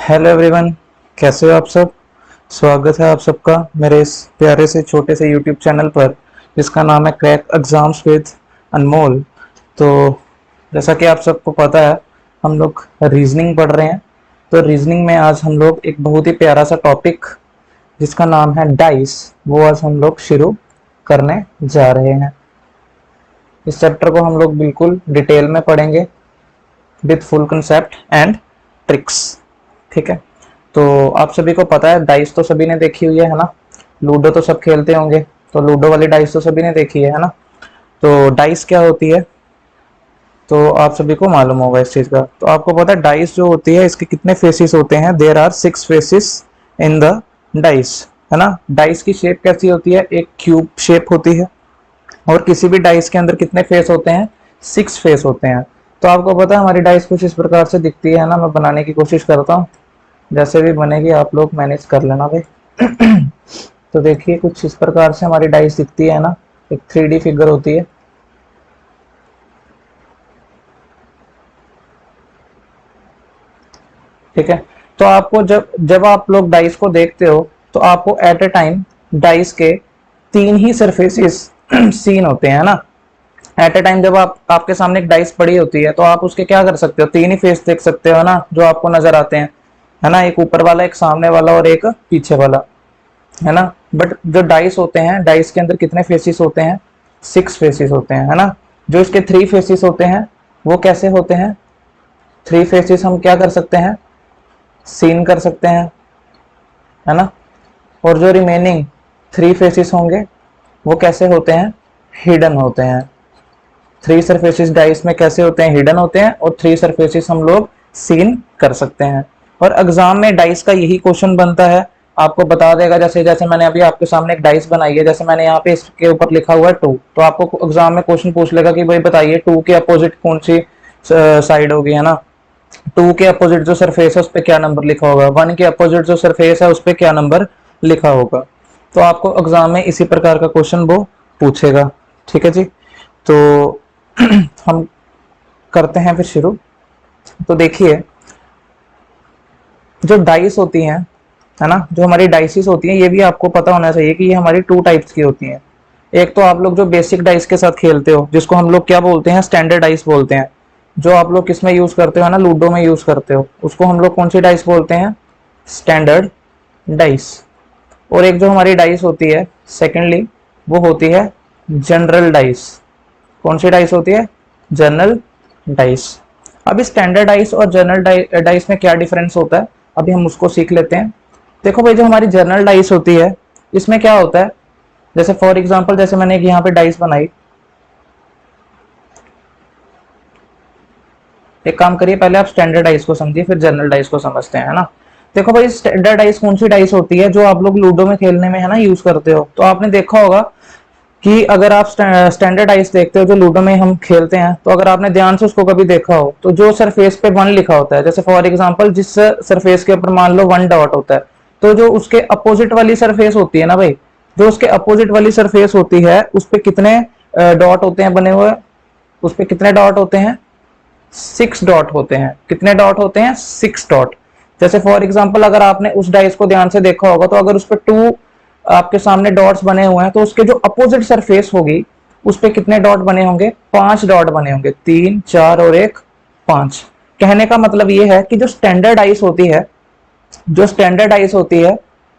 Hello everyone, कैसे हो आप सब। स्वागत है आप सबका मेरे इस प्यारे से छोटे से यूट्यूब चैनल पर जिसका नाम है क्रैक एग्जाम्स विद अनमोल। तो जैसा कि आप सबको पता है, हम लोग रीजनिंग पढ़ रहे हैं। तो रीजनिंग में आज हम लोग एक बहुत ही प्यारा सा टॉपिक जिसका नाम है डाइस, वो आज हम लोग शुरू करने जा रहे हैं। इस चैप्टर को हम लोग बिल्कुल डिटेल में पढ़ेंगे with full concept and tricks. ठीक है, तो आप सभी को पता है डाइस तो सभी ने देखी हुई है ना। लूडो तो सब खेलते होंगे, तो लूडो वाली डाइस तो सभी ने देखी है ना। तो डाइस क्या होती है तो आप सभी को मालूम होगा इस चीज का। तो आपको पता है डाइस जो होती है इसके कितने फेसिस होते हैं। There are 6 faces in the dice, है ना। डाइस की शेप कैसी होती है, एक क्यूब शेप होती है। और किसी भी डाइस के अंदर कितने फेस होते हैं, 6 फेस होते हैं। तो आपको पता है हमारी डाइस कुछ इस प्रकार से दिखती है ना। मैं बनाने की कोशिश करता हूँ, जैसे भी बनेगी आप लोग मैनेज कर लेना भाई। तो देखिए कुछ इस प्रकार से हमारी डाइस दिखती है ना, एक 3D फिगर होती है। ठीक है, तो आपको जब जब आप लोग डाइस को देखते हो तो आपको एट ए टाइम डाइस के 3 ही सरफेसेस सीन होते हैं ना। एट ए टाइम जब आपके सामने एक डाइस पड़ी होती है तो आप उसके क्या कर सकते हो, 3 ही फेस देख सकते हो ना जो आपको नजर आते हैं, है ना। एक ऊपर वाला, एक सामने वाला और एक पीछे वाला, है ना। बट जो डाइस होते हैं, डाइस के अंदर कितने फेसिस होते हैं, 6 फेसिस होते हैं, है ना। जो इसके 3 फेसिस होते हैं वो कैसे होते हैं, 3 फेसिस हम क्या कर सकते हैं, सीन कर सकते हैं, है ना। और जो रिमेनिंग 3 फेसिस होंगे वो कैसे होते हैं, हिडन होते हैं। 3 सरफेसिस डाइस में कैसे होते हैं, हिडन होते हैं। और 3 सरफेसिस हम लोग सीन कर सकते हैं। और एग्जाम में डाइस का यही क्वेश्चन बनता है, आपको बता देगा। जैसे जैसे मैंने अभी आपके सामने एक डाइस बनाई है, जैसे मैंने यहाँ पे इसके ऊपर लिखा हुआ है 2, तो आपको एग्जाम में क्वेश्चन पूछ लेगा कि भाई बताइए 2 के अपोजिट कौन सी साइड होगी, है ना। 2 के अपोजिट जो सरफेस है उस पर क्या नंबर लिखा होगा, 1 के अपोजिट जो सरफेस है उस पर क्या नंबर लिखा होगा। तो आपको एग्जाम में इसी प्रकार का क्वेश्चन वो पूछेगा। ठीक है जी, तो हम करते हैं फिर शुरू। तो देखिए जो डाइस होती हैं, है ना, जो हमारी डाइसिस होती हैं, ये भी आपको पता होना चाहिए कि ये हमारी 2 टाइप्स की होती हैं। एक तो आप लोग जो बेसिक डाइस के साथ खेलते हो जिसको हम लोग क्या बोलते हैं, स्टैंडर्ड डाइस बोलते हैं। जो आप लोग किसमें यूज करते हो ना, लूडो में यूज करते हो, उसको हम लोग कौन सी डाइस बोलते हैं, स्टैंडर्ड डाइस। और एक जो हमारी डाइस होती है सेकेंडली, वो होती है जनरल डाइस। कौन सी डाइस होती है, जनरल डाइस। अब स्टैंडर्ड डाइस और जनरल डाइस में क्या डिफरेंस होता है, अभी हम उसको सीख लेते हैं। देखो भाई, जो हमारी जनरल डाइस होती है इसमें क्या होता है, जैसे फॉर एग्जांपल जैसे मैंने यहाँ पे डाइस बनाई। एक काम करिए, पहले आप स्टैंडर्ड डाइस को समझिए फिर जनरल डाइस को समझते हैं, है ना। देखो भाई, स्टैंडर्ड डाइस कौन सी डाइस होती है, जो आप लोग लूडो में खेलने में है ना यूज करते हो। तो आपने देखा होगा कि अगर आप स्टैंडर्ड आइस देखते हो जो लूडो में हम खेलते हैं, तो अगर आपने ध्यान से उसको कभी देखा हो तो जो सरफेस पे 1 लिखा होता है, जैसे फॉर एग्जांपल जिस सरफेस के ऊपर मान लो 1 डॉट होता है, तो जो उसके अपोजिट वाली सरफेस होती है ना भाई, जो उसके अपोजिट वाली सरफेस होती है उस पे कितने डॉट होते हैं बने हुए, उस पे कितने डॉट होते हैं, 6 डॉट होते हैं। कितने डॉट होते हैं, 6 डॉट। जैसे फॉर एग्जांपल अगर आपने उस डाइस को ध्यान से देखा होगा तो अगर उस पर 2 आपके सामने डॉट्स बने हुए हैं तो उसके जो अपोजिट सरफेस होगी उस पे कितने डॉट बने होंगे, 5 डॉट बने होंगे, 3 4 और 1 5। कहने का मतलब ये है कि जो स्टैंडर्ड आइस होती है, जो स्टैंडर्ड आइस होती है,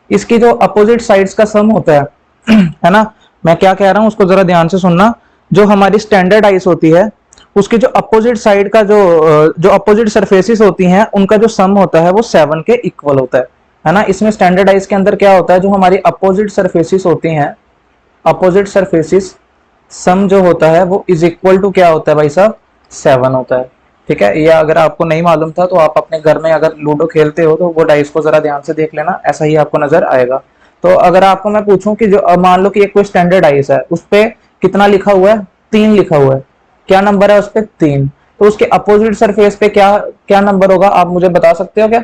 इसकी जो अपोजिट साइड्स का सम होता है है ना। मैं क्या कह रहा हूं उसको जरा ध्यान से सुनना। जो हमारी स्टैंडर्ड आइस होती है उसकी जो अपोजिट साइड का जो अपोजिट सरफेसेस होती हैं उनका जो सम होता है वो 7 के इक्वल होता है ना। इसमें स्टैंडर्ड आइस के अंदर क्या होता है, जो हमारी अपोजिट सरफेसेस होती हैं, अपोजिट सरफेसेस सम जो होता है वो इज इक्वल टू क्या होता है भाई साहब, 7 होता है। ठीक है, या अगर आपको नहीं मालूम था तो आप अपने घर में अगर लूडो खेलते हो तो वो डाइस को जरा ध्यान से देख लेना, ऐसा ही आपको नजर आएगा। तो अगर आपको मैं पूछूं कि जो मान लो कि एक कोई स्टैंडर्ड आइस है उस पे कितना लिखा हुआ है, 3 लिखा हुआ है, क्या नंबर है उस पे, 3। तो उसके अपोजिट सरफेस पे क्या क्या नंबर होगा, आप मुझे बता सकते हो क्या।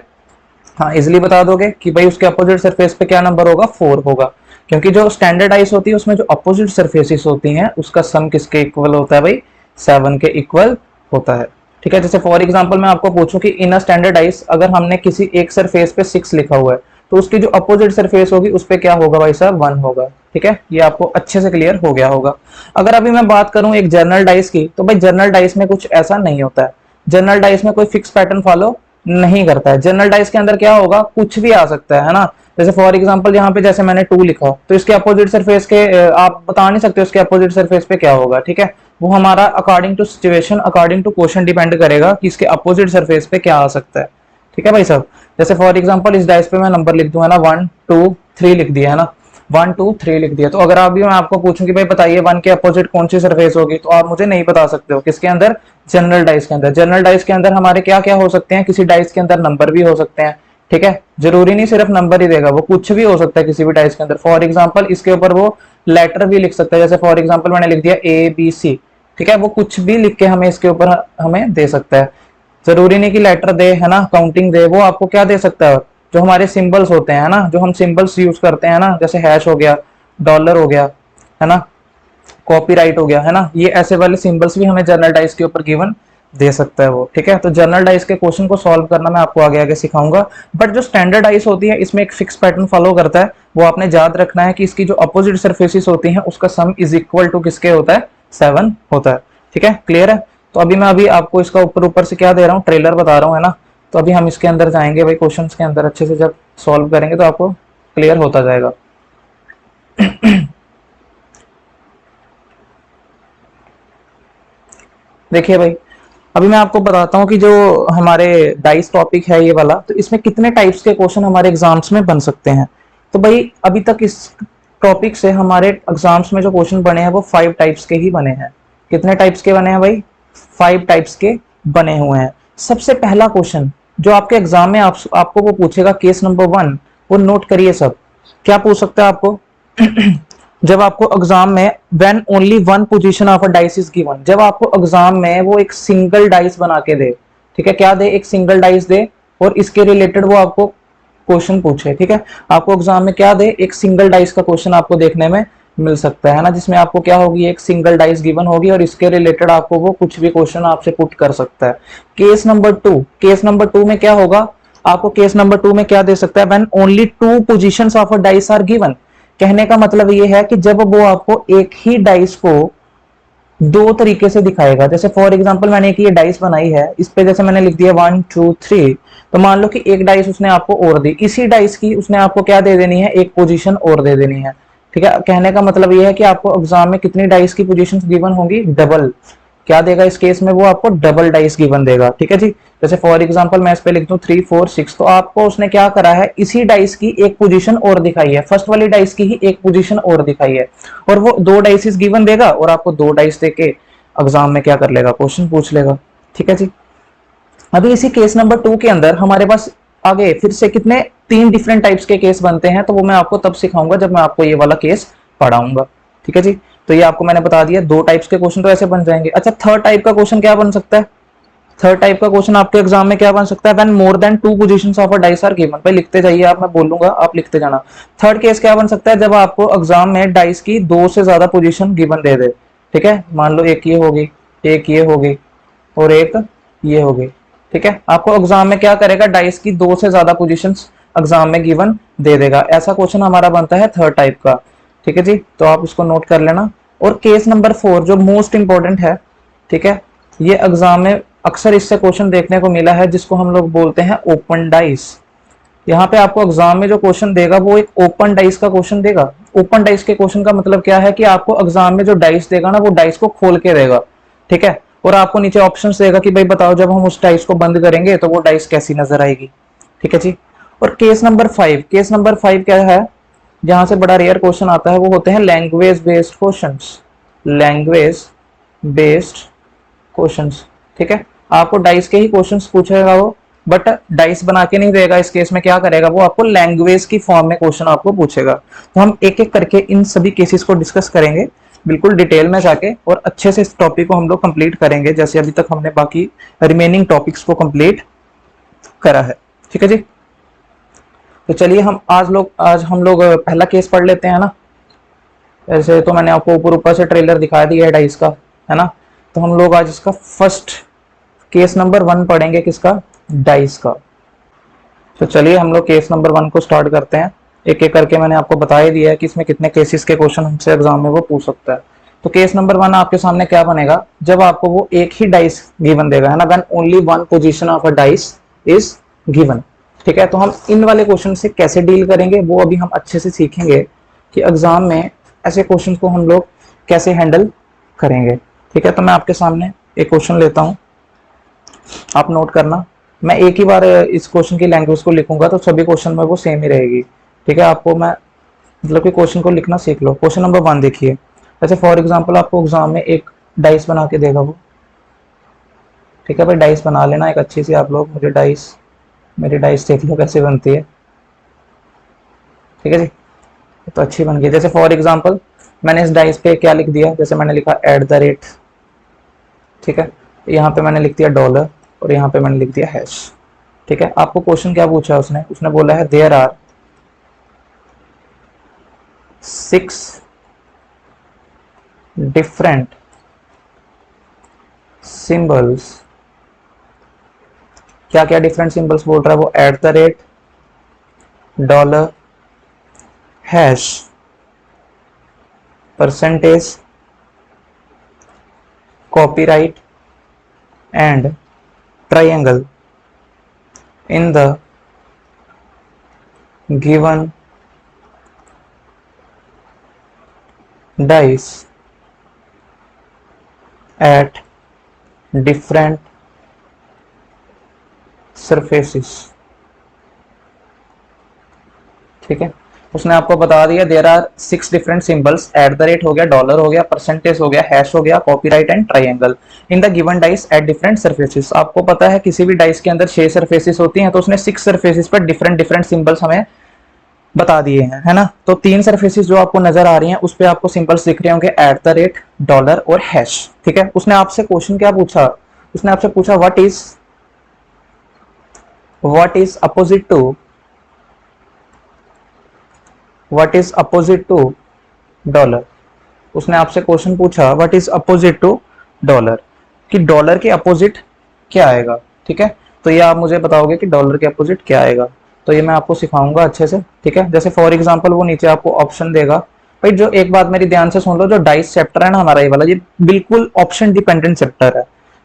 हाँ, इजिली बता दोगे कि भाई उसके अपोजिट सरफेस पे क्या नंबर होगा, 4 होगा। क्योंकि जो स्टैंडर्ड आइस होती है उसमें जो अपोजिट सरफेसेस होती हैं उसका सम किसके इक्वल होता है भाई, 7 के इक्वल होता है। ठीक है। जैसे फॉर एग्जांपल मैं आपको पूछूं कि इन अ स्टैंडर्ड डाइस अगर हमने किसी एक सरफेस पे 6 लिखा हुआ है तो उसकी जो अपोजिट सरफेस होगी उस पे क्या होगा भाई साहब, 1 होगा। ठीक है, ये आपको अच्छे से क्लियर हो गया होगा। अगर अभी मैं बात करूं एक जर्नल डाइस की, तो भाई जर्नल डाइस में कुछ ऐसा नहीं होता है। जर्नल डाइस में कोई फिक्स पैटर्न फॉलो नहीं करता है। जनरल डाइस के अंदर क्या होगा, कुछ भी आ सकता है ना। जैसे फॉर एग्जांपल यहाँ पे जैसे मैंने 2 लिखा, तो इसके अपोजिट सरफेस के आप बता नहीं सकते उसके अपोजिट सरफेस पे क्या होगा। ठीक है, वो हमारा according to situation, according to question depend करेगा कि इसके अपोजिट सरफेस पे क्या आ सकता है। ठीक है भाई साहब, जैसे फॉर एग्जांपल इस डाइस पे मैं नंबर लिख दूं है ना, 1 2 3 लिख दिया है ना, 1 2 3 लिख दिया। तो अगर अभी मैं आपको पूछूं कि भाई बताइए 1 के अपोजिट कौन सी सरफेस होगी, तो आप मुझे नहीं बता सकते हो। किसके अंदर, जनरल डाइस के अंदर। जनरल डाइस के अंदर हमारे क्या क्या हो सकते हैं, किसी डाइस के अंदर नंबर भी हो सकते हैं। ठीक है, जरूरी नहीं सिर्फ नंबर ही देगा, वो कुछ भी हो सकता है किसी भी डाइस के अंदर। फॉर एग्जांपल इसके ऊपर वो लेटर भी लिख सकता है, जैसे फॉर एग्जांपल मैंने लिख दिया ABC। ठीक है, वो कुछ भी लिख के हमें इसके ऊपर हमें दे सकता है। जरूरी नहीं कि लेटर दे, है ना, काउंटिंग दे, वो आपको क्या दे सकता है, जो हमारे सिंबल्स होते हैं ना, जो हम सिंबल्स यूज करते हैं ना, जैसे हैश हो गया, डॉलर हो गया, है ना, कॉपीराइट हो गया, है ना, ये ऐसे वाले सिंबल्स भी हमें जर्नल डाइस के ऊपर गिवन दे सकता है वो। ठीक है, तो जर्नल डाइस के क्वेश्चन को सॉल्व करना मैं आपको आगे आगे सिखाऊंगा। बट जो स्टैंडर्ड डाइस होती है इसमें एक फिक्स पैटर्न फॉलो करता है। वो आपने याद रखना है कि इसकी जो अपोजिट सरफेसेस होती हैं उसका सम इज इक्वल टू किसके होता है, 7 होता है। ठीक है, क्लियर है। तो अभी आपको इसका ऊपर ऊपर से क्या दे रहा हूँ, ट्रेलर बता रहा हूँ, है ना। तो अभी हम इसके अंदर जाएंगे भाई, क्वेश्चन के अंदर अच्छे से जब सॉल्व करेंगे तो आपको क्लियर होता जाएगा। देखिए भाई, अभी मैं आपको बताता हूँ कि जो हमारे डाइस टॉपिक है ये वाला, तो इसमें कितने टाइप्स के क्वेश्चन हमारे एग्जाम्स में बन सकते हैं। तो भाई अभी तक इस टॉपिक से हमारे एग्जाम्स में जो क्वेश्चन बने हैं वो 5 टाइप्स के ही बने हैं। कितने टाइप्स के बने हैं भाई, 5 टाइप्स के बने हुए हैं। सबसे पहला क्वेश्चन जो आपके एग्जाम में आपको वो पूछेगा, केस नंबर 1, वो नोट करिए सब। क्या पूछ सकता है आपको, जब आपको एग्जाम में when only one position of a dice is given, जब आपको एग्जाम में वो एक सिंगल डाइस बना के दे। ठीक है, क्या दे, एक सिंगल डाइस दे और इसके रिलेटेड वो आपको क्वेश्चन पूछे। ठीक है, आपको एग्जाम में क्या दे, एक सिंगल डाइस का क्वेश्चन आपको देखने में मिल सकता है ना, जिसमें आपको क्या होगी, एक सिंगल डाइस गिवन होगी और इसके रिलेटेड आपको वो कुछ भी क्वेश्चन आपसे पुट कर सकता है। केस नंबर 2, केस नंबर 2 में क्या होगा, आपको केस नंबर 2 में क्या दे सकता है, when only 2 positions of a dice are given. कहने का मतलब ये है कि जब वो आपको एक ही डाइस को दो तरीके से दिखाएगा। जैसे फॉर एग्जांपल मैंने एक ये डाइस बनाई है, इस पे जैसे मैंने लिख दिया 1 2 3, तो मान लो कि एक डाइस उसने आपको और दी, इसी डाइस की उसने आपको क्या दे देनी है, एक पोजीशन और दे देनी है। ठीक है, कहने का मतलब ये है कि आपको एग्जाम में कितनी डाइस की पोजीशन गिवन होगी, डबल। क्या देगा इस केस में, वो आपको डबल डाइस गिवन देगा। ठीक है जी, जैसे फॉर एग्जांपल मैं इस पे लिख दूं 3 4 6, तो आपको उसने क्या करा है, इसी डाइस की एक पोजीशन और दिखाई है, फर्स्ट वाली डाइस की ही एक पोजीशन और दिखाई है, और वो 2 डाइसेस गिवन देगा और आपको 2 डाइस देके एग्जाम में क्या कर लेगा, क्वेश्चन पूछ लेगा। ठीक है जी, अभी इसी केस नंबर 2 के अंदर हमारे पास आगे फिर से कितने 3 डिफरेंट टाइप्स के केस बनते हैं, तो वो मैं आपको तब सिखाऊंगा जब मैं आपको ये वाला केस पढ़ाऊंगा। ठीक है जी, तो ये आपको मैंने बता दिया, 2 टाइप्स के क्वेश्चन तो ऐसे बन जाएंगे। अच्छा, थर्ड टाइप का क्वेश्चन क्या बन सकता है, थर्ड टाइप का क्वेश्चन आपके एग्जाम में क्या बन सकता है, when more than 2 positions of a dice are given. भाई लिखते जाइए आप, मैं बोलूंगा आप लिखते जाना। थर्ड केस क्या बन सकता है, जब आपको एग्जाम में डाइस की 2 से ज्यादा पोजीशन गिवन दे दे। ठीक है, मान लो एक ये होगी, एक ये होगी और एक ये होगी। ठीक है, आपको एग्जाम में क्या करेगा, डाइस की 2 से ज्यादा पोजीशंस एग्जाम में गिवन दे देगा। ऐसा क्वेश्चन हमारा बनता है थर्ड टाइप का। ठीक है जी, तो आप इसको नोट कर लेना। और केस नंबर 4 जो मोस्ट इंपॉर्टेंट है, ठीक है, ये एग्जाम में अक्सर इससे क्वेश्चन देखने को मिला है, जिसको हम लोग बोलते हैं ओपन डाइस। यहाँ पे आपको एग्जाम में जो क्वेश्चन देगा वो एक ओपन डाइस का क्वेश्चन देगा। ओपन डाइस के क्वेश्चन का मतलब क्या है कि आपको एग्जाम में जो डाइस देगा ना, वो डाइस को खोल के देगा। ठीक है, और आपको नीचे ऑप्शंस देगा कि भाई बताओ जब हम उस डाइस को बंद करेंगे तो वो डाइस कैसी नजर आएगी। ठीक है जी, और केस नंबर 5, केस नंबर 5 क्या है, जहां से बड़ा रेयर क्वेश्चन आता है, वो होते हैं language based questions. Language based questions. ठीक है, आपको डाइस के ही क्वेश्चंस पूछेगा वो, बट डाइस बना के नहीं देगा। इस केस में क्या करेगा, वो आपको लैंग्वेज की फॉर्म में क्वेश्चन आपको पूछेगा। तो हम एक एक करके इन सभी केसेस को डिस्कस करेंगे बिल्कुल डिटेल में जाके, और अच्छे से इस टॉपिक को हम लोग कंप्लीट करेंगे, जैसे अभी तक हमने बाकी रिमेनिंग टॉपिक्स को कंप्लीट करा है। ठीक है जी, तो चलिए आज हम लोग पहला केस पढ़ लेते हैं ना। ऐसे तो मैंने आपको ऊपर ऊपर से ट्रेलर दिखा दिया है डाइस का, है ना। तो हम लोग आज इसका फर्स्ट केस नंबर 1 पढ़ेंगे किसका, डाइस का। तो चलिए हम लोग केस नंबर 1 को स्टार्ट करते हैं। एक एक करके मैंने आपको बता ही दिया है कि इसमें कितने केसेस के क्वेश्चन हमसे एग्जाम में वो पूछ सकता है। तो केस नंबर 1 आपके सामने क्या बनेगा, जब आपको वो एक ही डाइस गिवन देगा, है ना, when only one position of a dice is given. ठीक है, तो हम इन वाले क्वेश्चन से कैसे डील करेंगे वो अभी हम अच्छे से सीखेंगे कि एग्जाम में ऐसे क्वेश्चन को हम लोग कैसे हैंडल करेंगे। ठीक है, तो मैं आपके सामने एक क्वेश्चन लेता हूं, आप नोट करना। मैं एक ही बार इस क्वेश्चन की लैंग्वेज को लिखूंगा तो सभी क्वेश्चन में वो सेम ही रहेगी। ठीक है, आपको मैं मतलब कि क्वेश्चन को लिखना सीख लो। क्वेश्चन नंबर 1 देखिए, जैसे फॉर एग्जांपल आपको एग्जाम में एक डाइस बना के देगा वो। ठीक है भाई, डाइस बना लेना एक अच्छी सी आप लोग, मुझे डाइस, मेरी डाइस देख लो कैसे बनती है। ठीक है जी, तो अच्छी बन गई। जैसे फॉर एग्जांपल मैंने इस डाइस पे क्या लिख दिया, जैसे मैंने लिखा एट द रेट। ठीक है, यहाँ पे मैंने लिख दिया डॉलर और यहाँ पे मैंने लिख दिया हैश। ठीक है, आपको क्वेश्चन क्या पूछा उसने, उसने बोला है देयर आर 6 डिफरेंट सिंबल्स। क्या क्या डिफरेंट सिंबल्स बोल रहा है वो, eight the rate, dollar, hash, percentage, copyright and triangle in the given dice at different surfaces। ठीक है, उसने आपको बता दिया there are 6 different symbols, at the rate हो गया, डॉलर हो गया, परसेंटेज हो गया, हैश हो गया, copyright and triangle in the given dice at different surfaces. आपको पता है किसी भी डाइस के अंदर 6 सरफेसेस होती हैं, तो उसने 6 सरफेसेस पर डिफरेंट डिफरेंट सिंबल्स हमें बता दिए हैं, है ना। तो 3 सरफेसेस जो आपको नजर आ रही हैं उस पे आपको सिंबल्स दिख रहे होंगे, एट द रेट, डॉलर और हैश। ठीक है, उसने आपसे क्वेश्चन क्या पूछा, उसने आपसे पूछा what is opposite to dollar. उसने आपसे क्वेश्चन पूछा what is opposite to dollar, कि डॉलर के अपोजिट क्या आएगा। ठीक है, तो ये आप मुझे बताओगे कि डॉलर के अपोजिट क्या आएगा, तो ये मैं आपको सिखाऊंगा अच्छे से। ठीक है, जैसे फॉर एग्जांपल वो नीचे आपको ऑप्शन देगा। भाई जो एक बात मेरी ध्यान से सुन लो, जो डाइस चैप्टर है ना हमारा ये वाला, ये बिल्कुल ऑप्शन डिपेंडेंट चैप्टर है।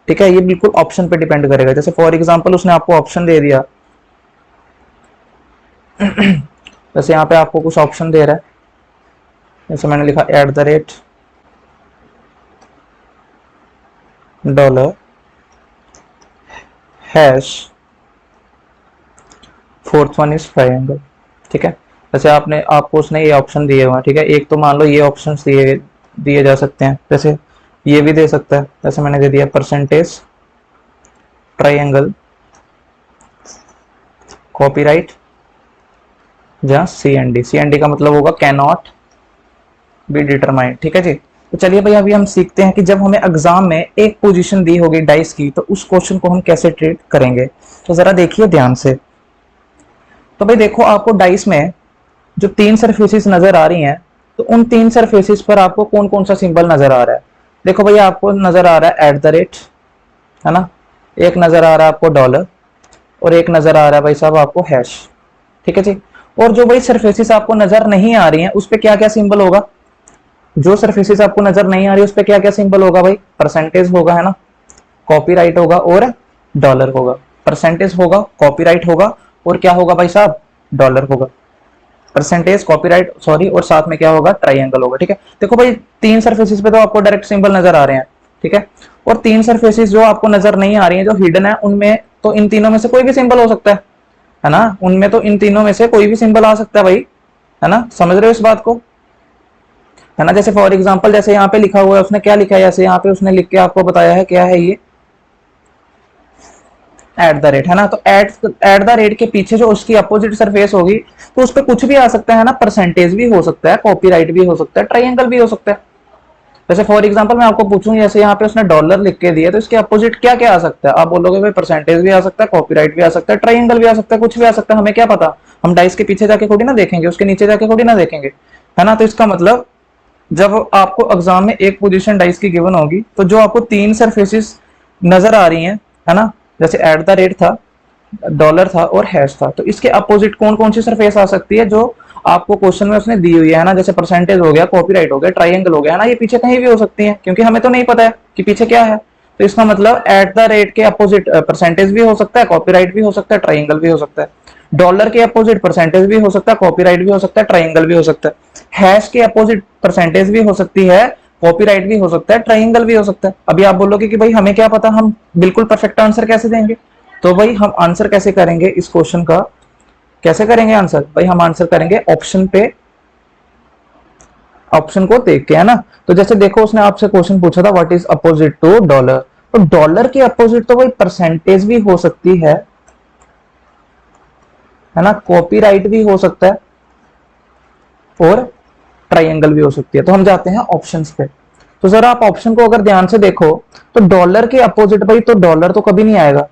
ठीक है, ये बिल्कुल ऑप्शन पे डिपेंड करेगा। जैसे फॉर एग्जांपल उसने आपको ऑप्शन दे दिया जैसे यहाँ पे आपको कुछ ऑप्शन दे रहा है, जैसे मैंने लिखा eight the rate, dollar, hash, fourth one is triangle. ठीक है, जैसे आपको उसने ये ऑप्शन दिए हुए हैं। ठीक है, एक तो मान लो ये ऑप्शन दिए दिए जा सकते हैं, जैसे ये भी दे सकता है, जैसे मैंने दे दिया परसेंटेज, ट्रायंगल, कॉपीराइट, जहाँ सी एन डी का मतलब होगा कैन नॉट बी डिटरमाइंड। ठीक है जी, तो चलिए भाई अभी हम सीखते हैं कि जब हमें एग्जाम में एक पोजीशन दी होगी डाइस की, तो उस क्वेश्चन को हम कैसे ट्रीट करेंगे। तो जरा देखिए ध्यान से। तो भाई देखो, आपको डाइस में जो 3 सरफेसेस नजर आ रही हैं, तो उन 3 सरफेसेस पर आपको कौन कौन सा सिंबल नजर आ रहा है। देखो भैया, आपको नजर आ रहा है एट द रेट, है ना, एक नजर आ रहा है आपको डॉलर और एक नजर आ रहा है भाई साहब आपको हैश। ठीक है जी, और जो भाई सरफेसेस आपको नजर नहीं आ रही हैं उस पर क्या क्या सिंबल होगा, जो सरफेसेस आपको नजर नहीं आ रही उस पर क्या क्या सिंबल होगा भाई, परसेंटेज होगा, है ना, कॉपीराइट होगा और डॉलर होगा। परसेंटेज होगा, कॉपीराइट होगा और क्या होगा भाई साहब, डॉलर होगा। परसेंटेज, कॉपीराइट, सॉरी, और साथ में क्या होगा, ट्रायंगल होगा। ठीक है, देखो भाई 3 सरफेसेस पे तो आपको डायरेक्ट सिंबल नजर आ रहे हैं। ठीक है, और 3 सरफेसेस जो आपको नजर नहीं आ रही है, जो हिडन है, उनमें तो इन तीनों में से कोई भी सिंबल हो सकता है ना, उनमें तो इन तीनों में से कोई भी सिंबल आ सकता है भाई, है ना, समझ रहे हो इस बात को, है ना। जैसे फॉर एग्जांपल जैसे यहाँ पे लिखा हुआ है, उसने क्या लिखा है, जैसे यहाँ पे उसने लिख के आपको बताया है क्या है ये, एट द रेट, है ना। तो एट द रेट के पीछे जो उसकी अपोजिट सरफेस होगी तो उस पर कुछ भी आ सकता है ना, परसेंटेज भी हो सकता है, कॉपीराइट भी हो सकता है, ट्रायंगल भी हो सकता है। जैसे फॉर एग्जांपल मैं आपको पूछूं, जैसे यहाँ पे उसने डॉलर लिख के दिया, तो इसके अपोजिट क्या क्या आ सकता है, आप बोलोगे भाई परसेंटेज भी आ सकता है, कॉपीराइट भी आ सकता है, ट्रायंगल भी आ सकता है, कुछ भी आ सकता है, हमें क्या पता, हम डाइस के पीछे जाके थोड़ी ना देखेंगे, उसके नीचे जाके थोड़ी ना देखेंगे, है ना। तो इसका मतलब जब आपको एग्जाम में एक पोजीशन डाइस की गिवन होगी, तो जो आपको 3 सरफेसेस नजर आ रही हैं, है ना, जैसे एट द रेट था, डॉलर था और हैश था। तो इसके अपोजिट कौन कौन सी सरफेस आ सकती है जो आपको क्वेश्चन में उसने दी हुई है ना, जैसे परसेंटेज हो गया, कॉपीराइट हो गया, ट्राइंगल हो गया, है ना, ये पीछे कहीं भी हो सकती है क्योंकि हमें तो नहीं पता है कि पीछे क्या है। तो इसका मतलब एट द रेट के अपोजिट परसेंटेज भी हो सकता है, कॉपीराइट भी हो सकता है, ट्राइंगल भी हो सकता है। डॉलर के अपोजिट परसेंटेज भी हो सकता है, कॉपीराइट भी हो सकता है, ट्राइंगल भी हो सकता है। हैश के अपोजिट परसेंटेज भी हो सकती है, कॉपीराइट भी हो सकता है, ट्राइंगल भी हो सकता है। अभी आप बोलोगे कि भाई हमें क्या पता, हम बिल्कुल परफेक्ट आंसर कैसे देंगे। तो भाई हम आंसर कैसे करेंगे इस क्वेश्चन का, कैसे करेंगे आंसर, भाई हम आंसर करेंगे ऑप्शन पे, ऑप्शन को देख के, है ना। तो जैसे देखो उसने आपसे क्वेश्चन पूछा था what is opposite to dollar, तो डॉलर के अपोजिट तो भाई परसेंटेज भी हो सकती है ना, कॉपीराइट भी हो सकता है और ट्राइंगल भी हो सकती है। तो हम जाते हैं ऑप्शंस पे। तो जरा आप ऑप्शन को अगर ध्यान से देखो तो डॉलर के अपोजिट भाई, तो डॉलर तो कभी नहीं आएगा,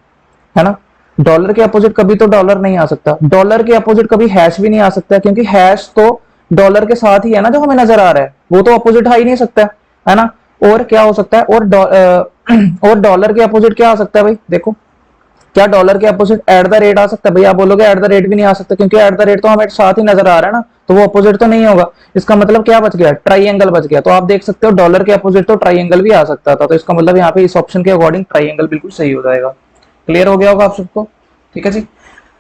है ना। डॉलर के अपोजिट कभी तो डॉलर नहीं आ सकता। डॉलर के अपोजिट कभी हैश भी नहीं आ सकता क्योंकि हैश तो डॉलर के साथ ही है ना, जो हमें नजर आ रहा है वो तो अपोजिट आ ही नहीं सकता, है ना। और क्या हो सकता है, और डॉलर के अपोजिट क्या आ सकता है भाई, देखो क्या डॉलर के अपोजिट एट द रेट आ सकता है। भाई आप बोलोगे एट द रेट भी नहीं आ सकता क्योंकि एट द रेट तो हमें साथ ही नजर आ रहा है ना, तो वो अपोजिट तो नहीं होगा। इसका मतलब क्या बच गया, ट्राइंगल बच गया। तो आप देख सकते हो डॉलर के अपोजिट तो ट्राइंगल भी आ सकता था, तो इसका मतलब यहाँ पे इस ऑप्शन के अकॉर्डिंग ट्राइंगल बिल्कुल सही हो जाएगा। क्लियर हो गया होगा आप सबको, ठीक है जी।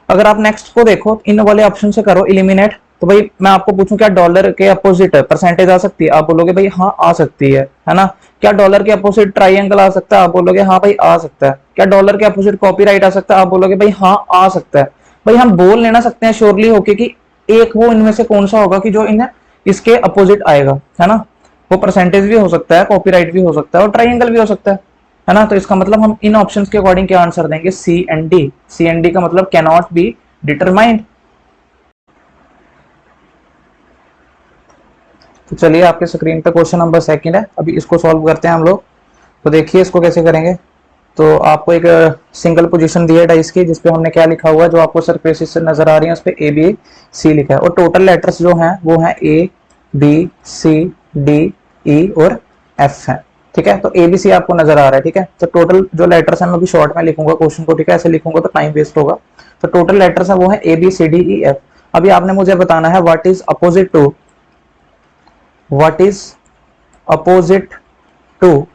अगर आप नेक्स्ट को देखो, इन वाले ऑप्शन से करो इलिमिनेट, तो भाई मैं आपको पूछूं क्या डॉलर के अपोजिट परसेंटेज आ सकती है, आप बोलोगे भाई हाँ आ सकती है ना। क्या डॉलर के अपोजिट ट्राइंगल आ सकता है, आप बोलोगे हाँ भाई आ सकता है। क्या डॉलर के अपोजिट कॉपीराइट आ सकता है, आप बोलोगे भाई हाँ आ सकता है। भाई हम बोल लेना सकते हैं श्योरली होके कि एक वो इनमें से कौन सा होगा कि जो इन्हें इसके अपोजिट आएगा, है ना। वो परसेंटेज भी हो सकता है, कॉपीराइट भी हो सकता है और ट्राइंगल भी हो सकता है ना। तो इसका मतलब हम इन ऑप्शंस के अकॉर्डिंग क्या आंसर देंगे, C and D. C and D का मतलब कैन नॉट बी डिटरमाइंड। तो चलिए आपके स्क्रीन पे क्वेश्चन नंबर सेकंड है, अभी इसको सॉल्व करते हैं हम लोग। तो देखिए इसको कैसे करेंगे। तो आपको एक सिंगल पोजीशन दी है डाइस की, जिसपे हमने क्या लिखा हुआ है, जो आपको सरफेसेस से नजर आ रही है उस पर ए बी सी लिखा है, और टोटल लेटर्स जो हैं वो हैं ए बी सी डी ई और एफ है, ठीक है। तो ए बी सी आपको नजर आ रहा है, ठीक है। तो टोटल जो लेटर्स हैं मैं अभी शॉर्ट में लिखूंगा क्वेश्चन को, ठीक है, ऐसे लिखूंगा तो टाइम वेस्ट होगा। तो टोटल लेटर्स है वो है A B C D E F. अभी आपने मुझे बताना है what is opposite to, what is opposite to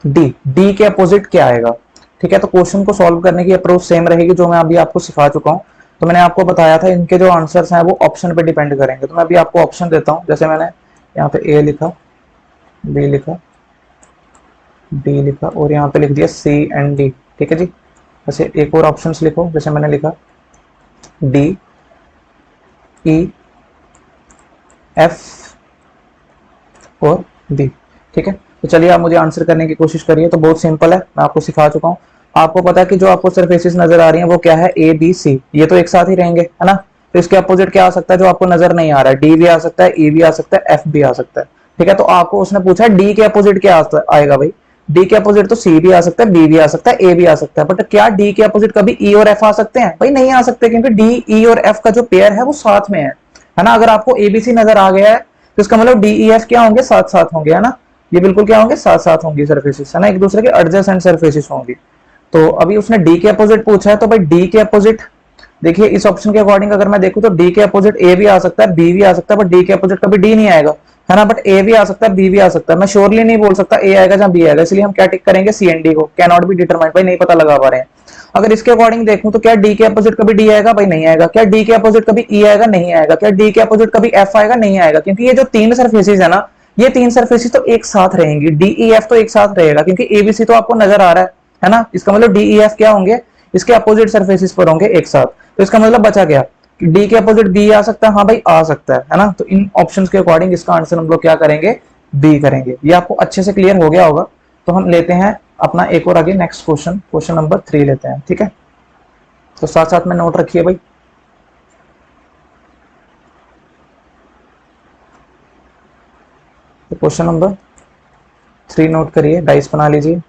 D, D के अपोजिट क्या आएगा, ठीक है। तो क्वेश्चन को सॉल्व करने की अप्रोच सेम रहेगी जो मैं अभी आपको सिखा चुका हूं। तो मैंने आपको बताया था इनके जो आंसर्स हैं वो ऑप्शन पे डिपेंड करेंगे। तो मैं अभी आपको ऑप्शन देता हूं, जैसे मैंने यहाँ पे ए लिखा, बी लिखा, डी लिखा और यहाँ पे लिख दिया सी एंड डी, ठीक है जी। जैसे एक और ऑप्शन लिखो, जैसे मैंने लिखा डी ई एफ और डी, ठीक है। तो चलिए आप मुझे आंसर करने की कोशिश करिए। तो बहुत सिंपल है, मैं आपको सिखा चुका हूँ। आपको पता है कि जो आपको सरफेसेस नजर आ रही हैं वो क्या है, ए बी सी, ये तो एक साथ ही रहेंगे, है ना। तो इसके अपोजिट क्या आ सकता है जो आपको नजर नहीं आ रहा है, डी भी आ सकता है, ई भी आ सकता है, एफ भी आ सकता है, ठीक है। तो आपको उसने पूछा है डी के अपोजिट क्या आएगा, भाई डी के अपोजिट तो सी भी आ सकता है, बी भी आ सकता है, ए भी आ सकता है, बट क्या डी के अपोजिट कभी ई और एफ आ सकते हैं, भाई नहीं आ सकते, क्योंकि डी ई और एफ का जो पेयर है वो साथ में है ना। अगर आपको एबीसी नजर आ गया है तो इसका मतलब डी ई एफ क्या होंगे, साथ साथ होंगे, है ना। ये बिल्कुल क्या होंगे, साथ साथ होंगी सरफेसेस, है ना, एक दूसरे के एडजेसेंट सरफेसेस होंगी। तो अभी उसने डी के अपोजिट पूछा है, तो भाई डी के अपोजिट देखिए इस ऑप्शन के अकॉर्डिंग अगर मैं देखूं तो डी के अपोजिट ए भी आ सकता है, बी भी आ सकता है, बट डी के अपोजिट कभी डी नहीं आएगा, है ना। बट ए भी आ सकता है, बी भी आ सकता है। मैं श्योरली नहीं बोल सकता ए आएगा या बी आएगा, इसलिए हम क्या टिक करेंगे, सी एंड डी को, कैन नॉट बी डिटरमाइंड, भाई नहीं पता लगा पा रहे हैं। अगर इसके अकॉर्डिंग देखूं तो क्या डी के अपोजिट कभी डी आएगा, भाई नहीं आएगा। क्या डी के अपोजिट कभी ई आएगा, नहीं आएगा। क्या डी के अपोजिट कभी एफ आएगा, नहीं आएगा, क्योंकि ये जो तीन सरफेसेस है ना, ये तीन सरफेसेस तो एक साथ रहेंगी, डी ई एफ तो एक साथ रहेगा, क्योंकि एबीसी तो आपको नजर आ रहा है ना। इसका मतलब डी ई एफ क्या होंगे, इसके अपोजिट सरफेसेस पर होंगे एक साथ। तो इसका मतलब बचा गया कि डी के अपोजिट बी आ सकता है, हाँ भाई आ सकता है ना। तो इन ऑप्शंस के अकॉर्डिंग इसका आंसर हम लोग क्या करेंगे, बी करेंगे। ये आपको अच्छे से क्लियर हो गया होगा। तो हम लेते हैं अपना एक और आगे नेक्स्ट क्वेश्चन, क्वेश्चन नंबर 3 लेते हैं, ठीक है। तो साथ साथ में नोट रखिए भाई। तो क्वेश्चन नंबर 3 नोट करिए, डाइस बना लीजिए।